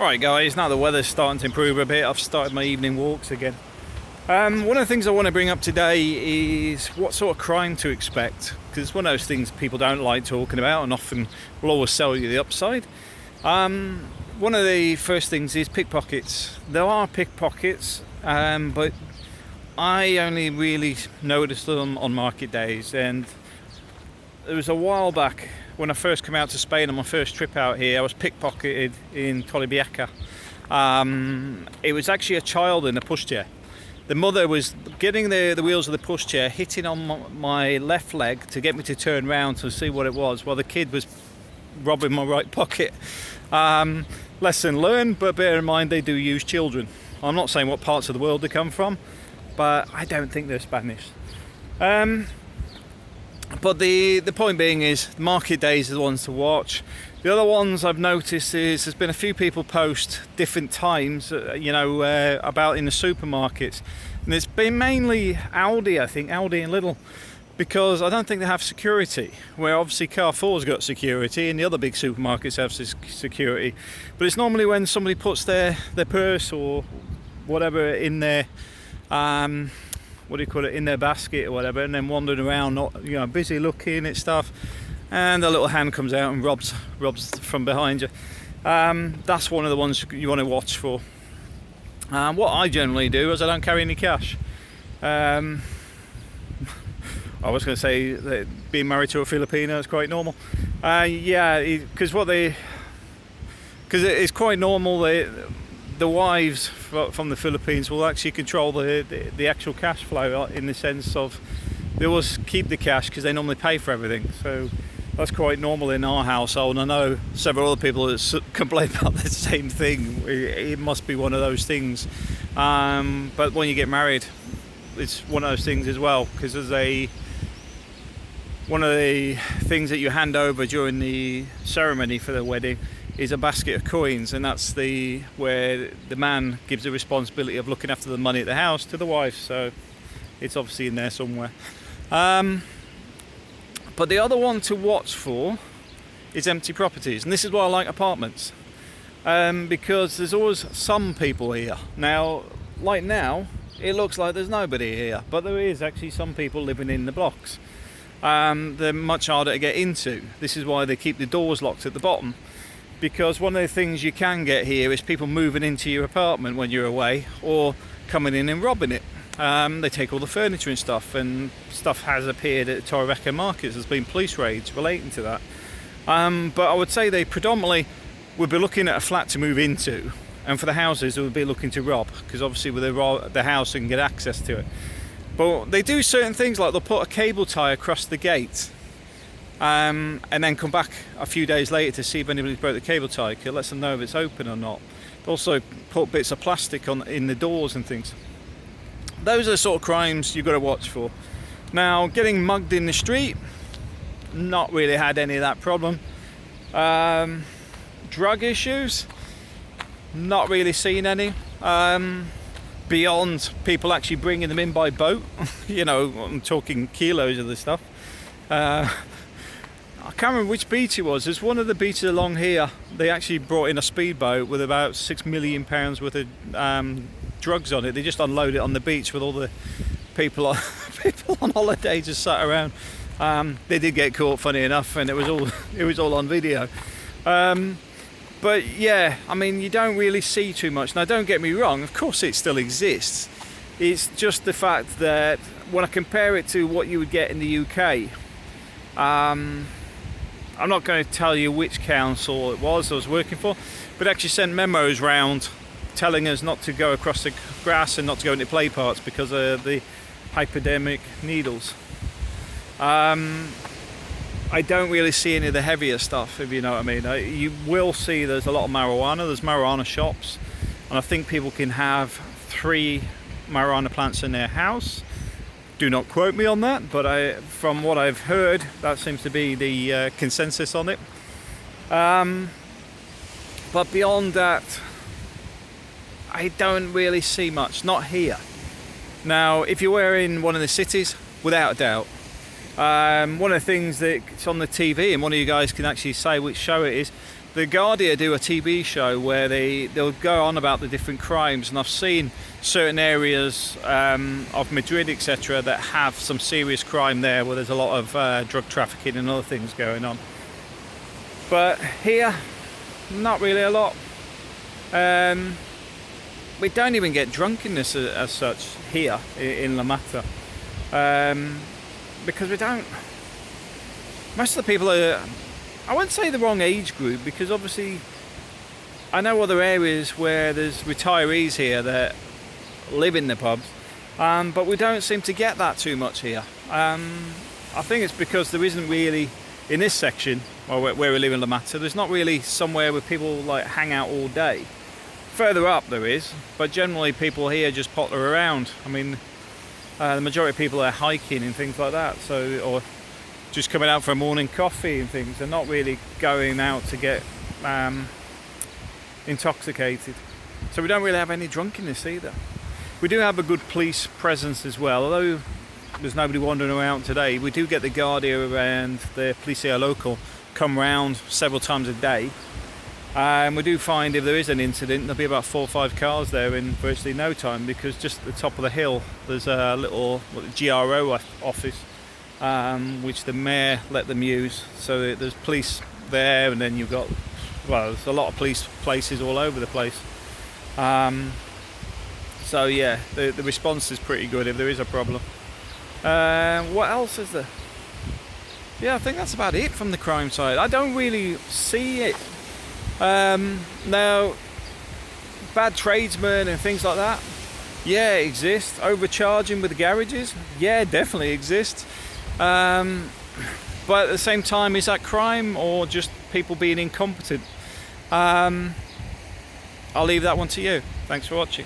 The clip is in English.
Right guys, now the weather's starting to improve a bit, I've started my evening walks again. One of the things I want to bring up today is what sort of crime to expect, because it's one of those things people don't like talking about and often will always sell you the upside. One of the first things is pickpockets. There are pickpockets, but I only really noticed them on market days, and it was a while back when I first came out to Spain on my first trip out here. I was pickpocketed in Torrevieja. It was actually a child in a pushchair. The mother was getting the wheels of the pushchair, hitting on my left leg to get me to turn round to see what it was, while the kid was robbing my right pocket. Lesson learned, but bear in mind they do use children. I'm not saying what parts of the world they come from, but I don't think they're Spanish. But the point being is, market days are the ones to watch. The other ones I've noticed is there's been a few people post different times, about in the supermarkets. And it's been mainly Aldi, I think, Aldi and Lidl, because I don't think they have security. Where obviously Carrefour's got security and the other big supermarkets have security. But it's normally when somebody puts their purse or whatever in their in their basket or whatever, and then wandering around, not busy looking at stuff, and a little hand comes out and robs from behind you. That's one of the ones you want to watch for. What I generally do is I don't carry any cash. I was going to say that being married to a Filipino is quite normal. Because it's quite normal. The wives from the Philippines will actually control the actual cash flow, in the sense of they always keep the cash because they normally pay for everything. So that's quite normal in our household. And I know several other people that complain about the same thing. It must be one of those things. But when you get married, it's one of those things as well, because one of the things that you hand over during the ceremony for the wedding is a basket of coins, and that's where the man gives the responsibility of looking after the money at the house to the wife. So it's obviously in there somewhere. But the other one to watch for is empty properties, and this is why I like apartments, because there's always some people here. Now it looks like there's nobody here, but there is actually some people living in the blocks. They're much harder to get into. This is why they keep the doors locked at the bottom, because one of the things you can get here is people moving into your apartment when you're away, or coming in and robbing it. They take all the furniture and stuff has appeared at Torrevieja markets. There's been police raids relating to that. But I would say they predominantly would be looking at a flat to move into, and for the houses they would be looking to rob, because obviously with the house they can get access to it. But they do certain things, like they'll put a cable tie across the gate, and then come back a few days later to see if anybody's broke the cable tie. It lets them know if it's open or not. They also put bits of plastic in the doors and things. Those are the sort of crimes you've got to watch for. Now, getting mugged in the street, not really had any of that problem. Drug issues, not really seen any. Beyond people actually bringing them in by boat, I'm talking kilos of the stuff. I can't remember which beach it was. There's one of the beaches along here. They actually brought in a speedboat with about £6 million worth of drugs on it. They just unload it on the beach with all the people on holiday just sat around. They did get caught, funny enough, and it was all on video. But yeah, I mean, you don't really see too much. Now, don't get me wrong, of course it still exists. It's just the fact that when I compare it to what you would get in the UK, I'm not going to tell you which council it was I was working for, but actually sent memos round telling us not to go across the grass and not to go into play parks because of the hypodermic needles. I don't really see any of the heavier stuff, if you know what I mean. You will see there's a lot of marijuana. There's marijuana shops, and I think people can have 3 marijuana plants in their house. Do not quote me on that, but from what I've heard, that seems to be the consensus on it. But beyond that, I don't really see much, not here. Now, if you were in one of the cities, without a doubt, one of the things that's on the TV, and one of you guys can actually say which show it is, the Guardia do a TV show where they'll go on about the different crimes, and I've seen certain areas of Madrid, etc., that have some serious crime there, where there's a lot of drug trafficking and other things going on. But here, not really a lot. We don't even get drunkenness as such here in La Mata, because we don't. Most of the people are, I wouldn't say the wrong age group, because obviously I know other areas where there's retirees here that live in the pubs, but we don't seem to get that too much here. I think it's because there isn't really, in this section where we live in La Mata, there's not really somewhere where people like hang out all day. Further up there is, but generally people here just potter around. I mean, the majority of people are hiking and things like that, so, or just coming out for a morning coffee and things. They're not really going out to get intoxicated. So we don't really have any drunkenness either. We do have a good police presence as well, although there's nobody wandering around today. We do get the Guardia and the Policia Local come round several times a day. And we do find if there is an incident, there'll be about 4 or 5 cars there in virtually no time, because just at the top of the hill there's a little GRO office, which the mayor let them use. So there's police there, and then you've got, well, there's a lot of police places all over the place. So yeah, the response is pretty good if there is a problem. What else is there? Yeah, I think that's about it from the crime side. I don't really see it. Now, bad tradesmen and things like that, yeah, exist. Overcharging with the garages, yeah, definitely exists. But at the same time, is that crime or just people being incompetent? I'll leave that one to you. Thanks for watching.